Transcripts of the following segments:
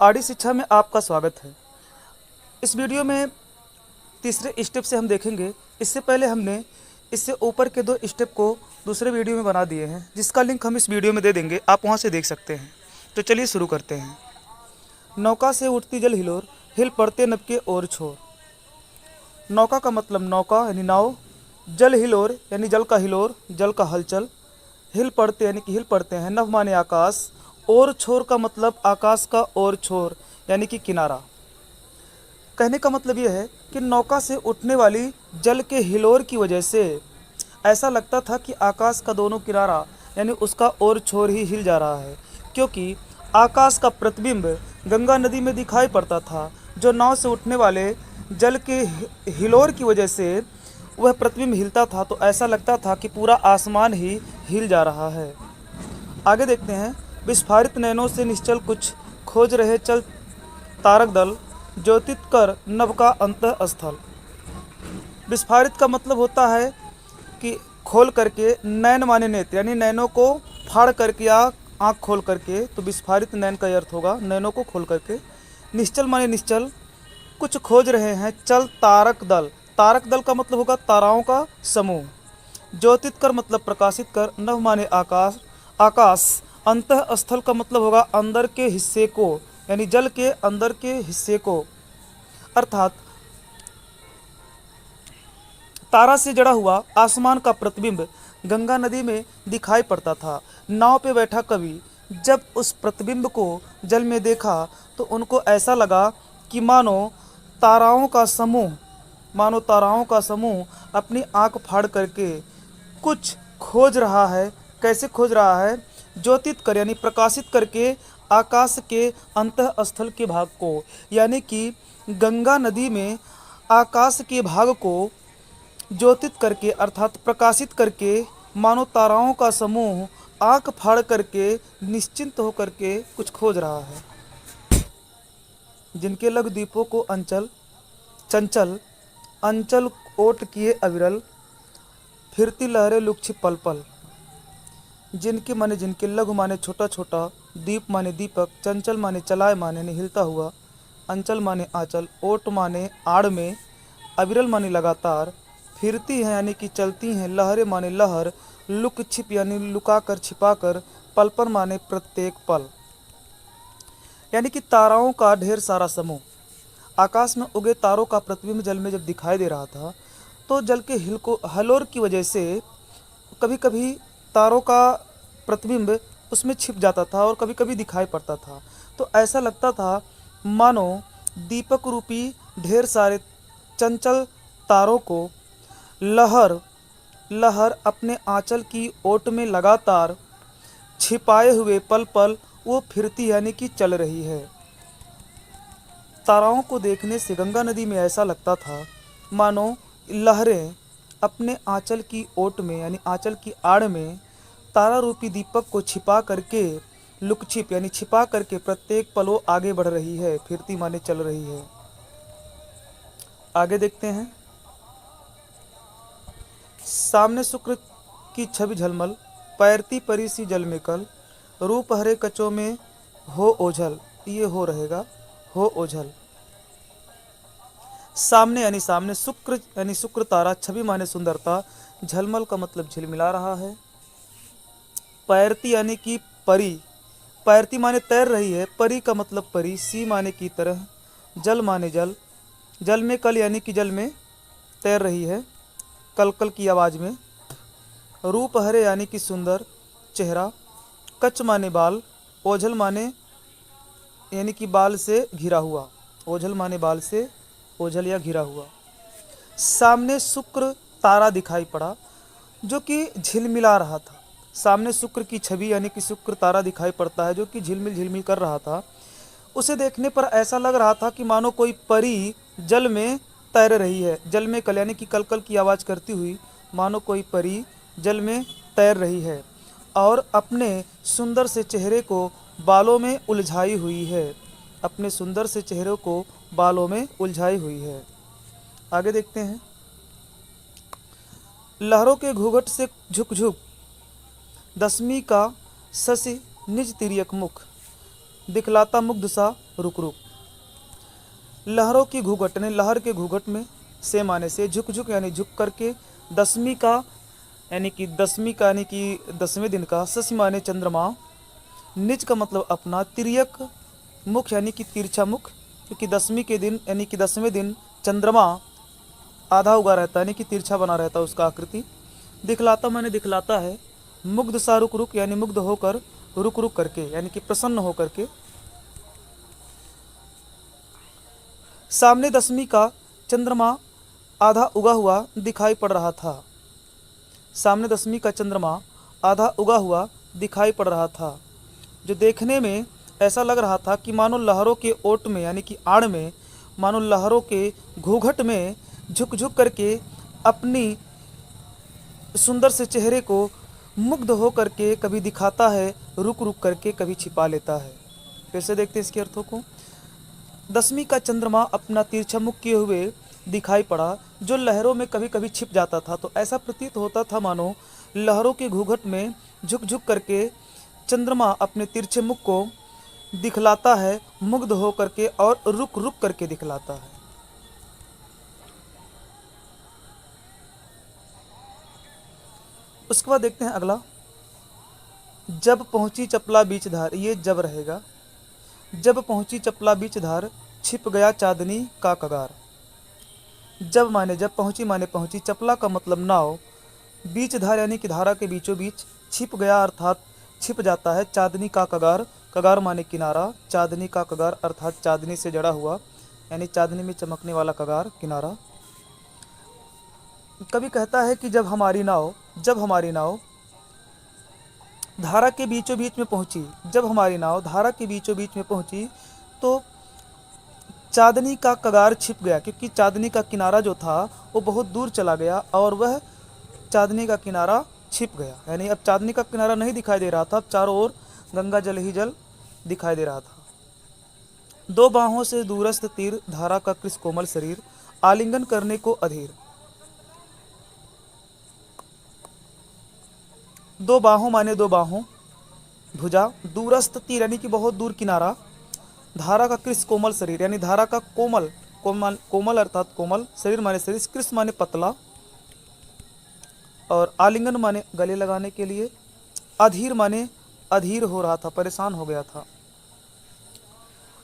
RD शिक्षा में आपका स्वागत है। इस वीडियो में तीसरे स्टेप से हम देखेंगे। इससे पहले हमने इससे ऊपर के 2 स्टेप को दूसरे वीडियो में बना दिए हैं, जिसका लिंक हम इस वीडियो में दे देंगे, आप वहां से देख सकते हैं। तो चलिए शुरू करते हैं। नौका से उठती जल हिलोर, हिल पड़ते नभ के ओर छोर। नौका का मतलब नौका यानी नाव, जल हिलोर यानी जल का हिलोर, जल का हलचल, हिल पड़ते यानी कि हिल पड़ते हैं, नभ माने आकाश, और छोर का मतलब आकाश का और छोर यानी कि किनारा। कहने का मतलब यह है कि नौका से उठने वाली जल के हिलोर की वजह से ऐसा लगता था कि आकाश का दोनों किनारा यानी उसका और छोर ही हिल जा रहा है, क्योंकि आकाश का प्रतिबिंब गंगा नदी में दिखाई पड़ता था। जो नाव से उठने वाले जल के हिलोर की वजह से वह प्रतिबिंब हिलता था, तो ऐसा लगता था कि पूरा आसमान ही हिल जा रहा है। आगे देखते हैं। विस्फारित नैनों से निश्चल कुछ खोज रहे चल तारक दल, ज्योतित कर नभ का अंतः स्थल। विस्फारित का मतलब होता है कि खोल करके, नैन माने नेत्र यानी नैनों को फाड़ करके या आँख खोल करके, तो विस्फारित नैन का अर्थ होगा नैनों को खोल करके। निश्चल माने निश्चल, कुछ खोज रहे हैं चल तारक दल, तारक दल का मतलब होगा ताराओं का समूह। ज्योतित कर मतलब प्रकाशित कर, नभ माने आकाश, आकाश, अंतः स्थल का मतलब होगा अंदर के हिस्से को यानी जल के अंदर के हिस्से को, अर्थात तारा से जड़ा हुआ आसमान का प्रतिबिंब गंगा नदी में दिखाई पड़ता था। नाव पे बैठा कवि जब उस प्रतिबिंब को जल में देखा तो उनको ऐसा लगा कि मानो ताराओं का समूह अपनी आंख फाड़ करके कुछ खोज रहा है। कैसे खोज रहा है? ज्योतित कर यानी प्रकाशित करके आकाश के अंतः स्थल के भाग को, यानी कि गंगा नदी में आकाश के भाग को ज्योतित करके अर्थात प्रकाशित करके मानो ताराओं का समूह आंख फाड़ करके निश्चिंत होकर के कुछ खोज रहा है। जिनके लग दीपों को अंचल चंचल, अंचल ओट किए अविरल, फिरती लहरें लुक्छी पल पल। जिनके माने जिनके, लघु माने छोटा छोटा, दीप माने दीपक, चंचल माने चलाए माने हिलता हुआ, अंचल माने आंचल, ओट माने आड़ में, अविरल माने लगातार, फिरती हैं यानी कि चलती हैं, लहरें माने लहर, लुक छिप यानी लुका कर छिपा कर, पल पल माने प्रत्येक पल, यानी कि ताराओं का ढेर सारा समूह। आकाश में उगे तारों का प्रतिबिंब जल में जब दिखाई दे रहा था तो जल के हलोर की वजह से कभी कभी तारों का प्रतिबिंब उसमें छिप जाता था और कभी कभी दिखाई पड़ता था। तो ऐसा लगता था मानो दीपक रूपी ढेर सारे चंचल तारों को लहर लहर अपने आंचल की ओट में लगातार छिपाए हुए पल पल वो फिरती यानी कि चल रही है। ताराओं को देखने से गंगा नदी में ऐसा लगता था मानो लहरें अपने आंचल की ओट में यानी आंचल की आड़ में तारा रूपी दीपक को छिपा करके, लुकछिप यानी छिपा करके प्रत्येक पलों आगे बढ़ रही है, फिरती माने चल रही है। आगे देखते हैं। सामने शुक्र की छवि झलमल, पैरती परी सी जल में कल, रूप हरे कचों में हो ओझल, ये हो रहेगा हो ओझल। सामने यानी सामने, शुक्र यानी शुक्र तारा, छवि माने सुंदरता, झलमल का मतलब झिलमिला रहा है, पैरती यानी कि परी, पैरती माने तैर रही है, परी का मतलब परी, सी माने की तरह, जल माने जल, जल में कल यानी कि जल में तैर रही है कलकल की आवाज़ में, रूप हरे यानी कि सुंदर चेहरा, कच माने बाल, ओझल माने यानी कि बाल से घिरा हुआ, ओझल माने बाल से ओझल या घिरा हुआ। सामने शुक्र तारा दिखाई पड़ा जो कि झिलमिला रहा था। सामने शुक्र की छवि यानी कि शुक्र तारा दिखाई पड़ता है जो कि झिलमिल झिलमिल कर रहा था। उसे देखने पर ऐसा लग रहा था कि मानो कोई परी जल में तैर रही है, जल में कल यानी कि कलकल की आवाज़ करती हुई, मानो कोई परी जल में तैर रही है और अपने सुंदर से चेहरे को बालों में उलझाई हुई है, अपने सुंदर से चेहरे को बालों में उलझाई हुई है। आगे देखते हैं। लहरों के घूंघट से झुक झुक, दसवीं का शशि निज तिर्यक मुख, दिखलाता मुग्ध सा रुक रुक। लहरों की घूंघट ने लहर के घूंघट में से माने से झुक झुक यानी झुक करके, दसवीं का यानी कि दसवें दिन का, शशि माने चंद्रमा, निज का मतलब अपना, तिर्यक मुख यानी कि तिरछा मुख, क्योंकि दसवीं के दिन यानी कि दसवें दिन चंद्रमा आधा उगा रहता है यानी कि तिरछा बना रहता है उसका आकृति। दिखलाता माने दिखलाता है, मुग्ध सा रुक रुक यानी मुग्ध होकर, रुक रुक करके यानी कि प्रसन्न होकर के। सामने दसवीं का चंद्रमा आधा उगा हुआ दिखाई पड़ रहा था। सामने दसवीं का चंद्रमा आधा उगा हुआ दिखाई पड़ रहा था, जो देखने में ऐसा लग रहा था कि मानो लहरों के ओट में यानी कि आड़ में, मानो लहरों के घूंघट में झुक झुक करके अपनी सुंदर से चेहरे को मुग्ध हो करके कभी दिखाता है, रुक रुक करके कभी छिपा लेता है। फिर से देखते हैं इसके अर्थों को। दसवीं का चंद्रमा अपना तिरछा मुख किए हुए दिखाई पड़ा, जो लहरों में कभी कभी छिप जाता था। तो ऐसा प्रतीत होता था मानो लहरों के घूंघट में झुक झुक करके चंद्रमा अपने तिरछे मुख को दिखलाता है, मुग्ध हो करके और रुक रुक करके दिखलाता है। उसके बाद देखते हैं अगला, जब पहुंची चपला बीच धार। ये जब रहेगा। जब पहुंची चपला बीच धार, छिप गया चांदनी का कगार। जब माने जब, पहुंची माने पहुंची, चपला का मतलब नाव, बीच धार यानी कि धारा के बीचों बीच, छिप गया अर्थात छिप जाता है, चांदनी का कगार, कगार माने किनारा, चांदनी का कगार अर्थात चांदनी से जड़ा हुआ यानी चांदनी में चमकने वाला कगार, किनारा। कवि कहता है कि जब हमारी नाव धारा के बीचों बीच में पहुंची, जब हमारी नाव धारा के बीचों बीच में पहुंची तो चांदनी का कगार छिप गया, क्योंकि चांदनी का किनारा जो था वो बहुत दूर चला गया और वह चांदनी का किनारा छिप गया। यानी अब चांदनी का किनारा नहीं दिखाई दे रहा था, अब चारों ओर गंगा जल ही जल दिखाई दे रहा था। दो बाहों से दूरस्थ तीर, धारा का कृष कोमल शरीर, आलिंगन करने को अधीर। दो बाहों माने दो बाहों, भुजा, दूरस्थ तीर यानी कि बहुत दूर किनारा, धारा का कृष कोमल शरीर यानी धारा का कोमल अर्थात कोमल, शरीर माने शरीर, कृष माने पतला, और आलिंगन माने गले लगाने के लिए, अधीर माने अधीर हो रहा था, परेशान हो गया था।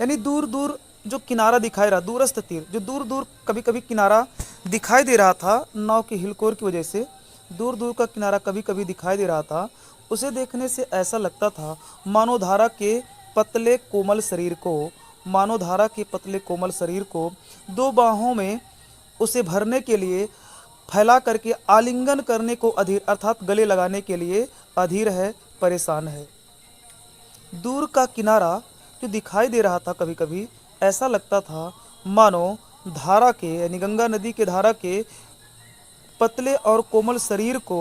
यानी दूर दूर जो किनारा दिखाई रहा, दूरस्थ तीर, जो दूर दूर कभी कभी किनारा दिखाई दे रहा था नाव की हिलकोर की वजह से, दूर दूर का किनारा कभी कभी दिखाई दे रहा था। उसे देखने से ऐसा लगता था मानो धारा के पतले कोमल शरीर को, मानो धारा के पतले कोमल शरीर को दो बाहों में उसे भरने के लिए फैला करके आलिंगन करने को अधीर अर्थात गले लगाने के लिए अधीर है, परेशान है। दूर का किनारा जो दिखाई दे रहा था कभी कभी, ऐसा लगता था मानो धारा के यानी गंगा नदी के धारा के पतले और कोमल शरीर को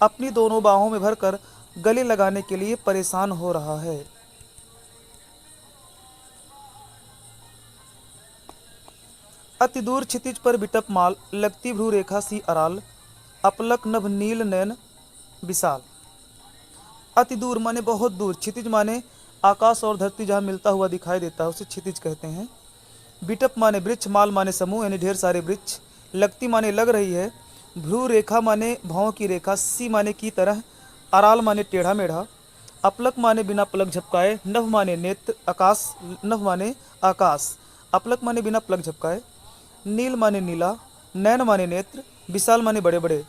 अपनी दोनों बाहों में भरकर गले लगाने के लिए परेशान हो रहा है। अति दूर क्षितिज पर बिटप माल, लगती भ्रू रेखा सी अराल, अपलक नभ नील नयन विशाल। अति दूर माने बहुत दूर, क्षितिज माने आकाश और धरती जहाँ मिलता हुआ दिखाई देता है उसे क्षितिज कहते हैं। बिटप माने वृक्ष, माल माने समूह यानी ढेर सारे वृक्ष, लगती माने लग रही है, भ्रू रेखा माने भावों की रेखा, सी माने की तरह, अराल माने टेढ़ा मेढ़ा, अपलक माने बिना पलक झपकाए, नभ माने नेत्र, आकाश, नभ माने आकाश, अपलक माने बिना पलक झपकाए, नील माने नीला, नयन माने नेत्र, विशाल माने बड़े बड़े।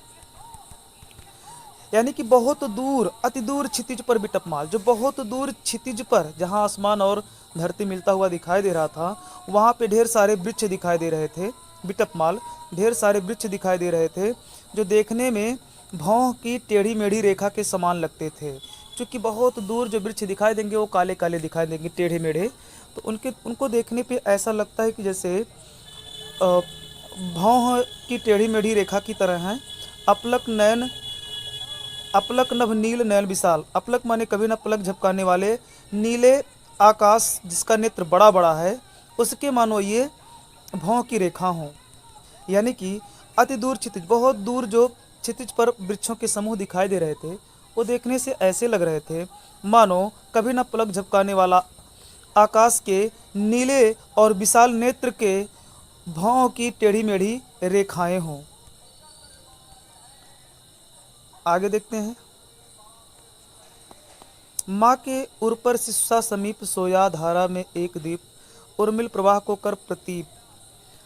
यानी कि बहुत दूर, अति दूर क्षितिज पर बिटप माल, जो बहुत दूर क्षितिज पर जहाँ आसमान और धरती मिलता हुआ दिखाई दे रहा था, वहाँ पे ढेर सारे वृक्ष दिखाई दे रहे थे। बिटप माल, ढेर सारे वृक्ष दिखाई दे रहे थे जो देखने में भौं की टेढ़ी मेढ़ी रेखा के समान लगते थे। क्योंकि बहुत दूर जो वृक्ष दिखाई देंगे वो काले काले दिखाई देंगे, टेढ़े मेढ़े, तो उनको देखने पे ऐसा लगता है कि जैसे भौं की टेढ़ी मेढ़ी रेखा की तरह हैं। अपलक नभ नील नयन विशाल, अपलक माने कभी न पलक झपकाने वाले, नीले आकाश जिसका नेत्र बड़ा बड़ा है, उसके मानो ये भौं की रेखा हों। यानी कि अति दूर क्षितिज, बहुत दूर जो क्षितिज पर वृक्षों के समूह दिखाई दे रहे थे वो देखने से ऐसे लग रहे थे मानो कभी न पलक झपकाने वाला आकाश के नीले और विशाल नेत्र के भौं की टेढ़ी मेढ़ी रेखाएं हों। आगे देखते हैं। माँ के उर पर शिशा समीप सोया, धारा में एक दीप उर्मिल प्रवाह को कर प्रतीप।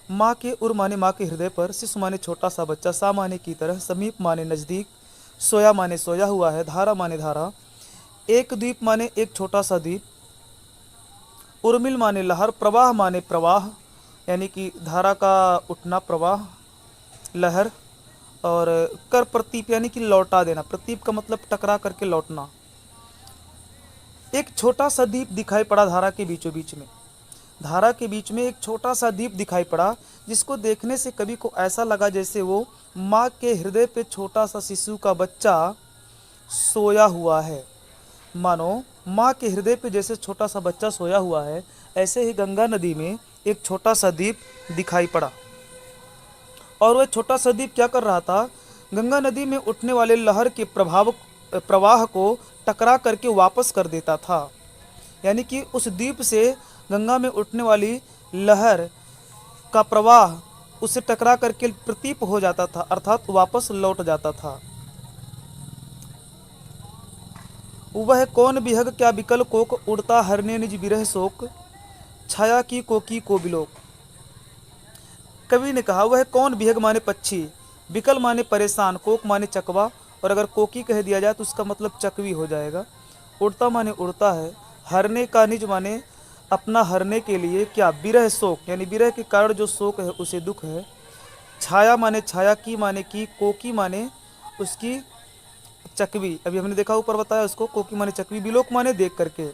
माँ के उर माने माँ के हृदय पर, शिशु माने छोटा सा बच्चा, सा माने की तरह, समीप माने नज़दीक, सोया माने सोया हुआ है, धारा माने धारा, एक द्वीप माने एक छोटा सा द्वीप, उर्मिल माने लहर, प्रवाह माने प्रवाह यानी कि धारा का उठना, प्रवाह लहर, और कर प्रतीप यानी कि लौटा देना। प्रतीप का मतलब टकरा करके लौटना। एक छोटा सा द्वीप दिखाई पड़ा धारा के बीचों बीच में। धारा के बीच में एक छोटा सा द्वीप दिखाई पड़ा, जिसको देखने से कवि को ऐसा लगा जैसे वो माँ के हृदय पे छोटा सा शिशु का बच्चा सोया हुआ है। मानो माँ के हृदय पे जैसे छोटा सा बच्चा सोया हुआ है, ऐसे ही गंगा नदी में एक छोटा सा द्वीप दिखाई पड़ा। और वह छोटा सा द्वीप क्या कर रहा था? गंगा नदी में उठने वाले लहर के प्रवाह को टकरा करके वापस कर देता था। यानी कि उस द्वीप से गंगा में उठने वाली लहर का प्रवाह उससे टकरा करके प्रतीप हो जाता था, अर्थात वापस लौट जाता था। वह कौन बिहग क्या बिकल कोक, उड़ता हरने निज बिरह शोक, छाया की कोकी को बिलोक। कवि ने कहा वह कौन बिहग माने पक्षी, बिकल माने परेशान, कोक माने चकवा, और अगर कोकी कह दिया जाए तो उसका मतलब चकवी हो जाएगा। उड़ता माने उड़ता है, हरने का निज माने अपना हरने के लिए क्या, बिरह शोक यानी बिरह के कारण जो शोक है उसे दुख है। छाया माने छाया, की माने की, कोकी माने उसकी चकवी, अभी हमने देखा ऊपर बताया उसको, कोकी माने चकवी, बिलोक माने देख करके।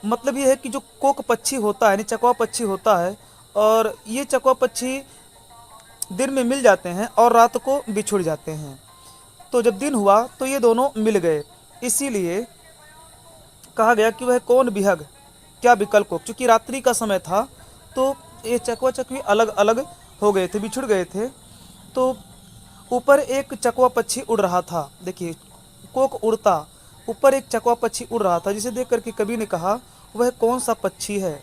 मतलब ये है कि जो कोक पक्षी होता है यानी चकवा पक्षी होता है, और ये चकवा पक्षी दिन में मिल जाते हैं और रात को बिछुड़ जाते हैं। तो जब दिन हुआ तो ये दोनों मिल गए, इसीलिए कहा गया कि वह कौन बिहग क्या बिकल कोक। चूँकि रात्रि का समय था तो ये चकवा चकवी अलग अलग हो गए थे, बिछुड़ गए थे। तो ऊपर एक चकवा पक्षी उड़ रहा था, देखिए कोक उड़ता, ऊपर एक चकवा पक्षी उड़ रहा था, जिसे देख करके कवि ने कहा वह कौन सा पक्षी है,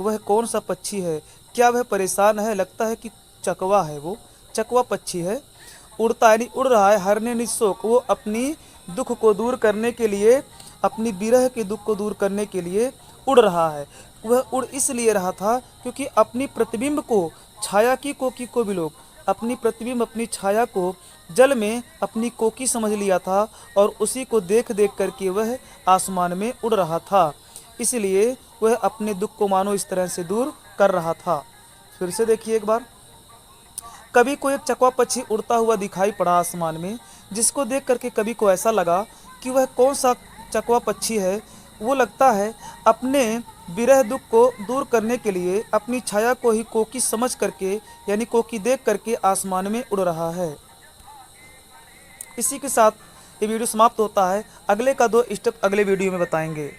वह कौन सा पक्षी है, क्या वह परेशान है? लगता है कि चकवा है, वो चकवा पक्षी है, उड़ता यानी उड़ रहा है, हरने निशोक, वो अपनी दुख को दूर करने के लिए, अपनी विरह के दुख को दूर करने के लिए उड़ रहा है। वह उड़ इसलिए रहा था क्योंकि अपनी प्रतिबिंब को, छाया की कोकी को बिलोक, अपनी प्रतिबिंब अपनी छाया को जल में अपनी कोकी समझ लिया था, और उसी को देख देख करके वह आसमान में उड़ रहा था। इसलिए वह अपने दुख को मानो इस तरह से दूर कर रहा था। फिर से देखिए एक बार, कवि को एक चकवा पक्षी उड़ता हुआ दिखाई पड़ा आसमान में, जिसको देख करके कवि को ऐसा लगा कि वह कौन सा चकवा पक्षी है। वो लगता है अपने विरह दुख को दूर करने के लिए अपनी छाया को ही कोकी समझ करके यानी कोकी देख करके आसमान में उड़ रहा है। इसी के साथ ये वीडियो समाप्त होता है। अगले का 2 स्टेप अगले वीडियो में बताएंगे।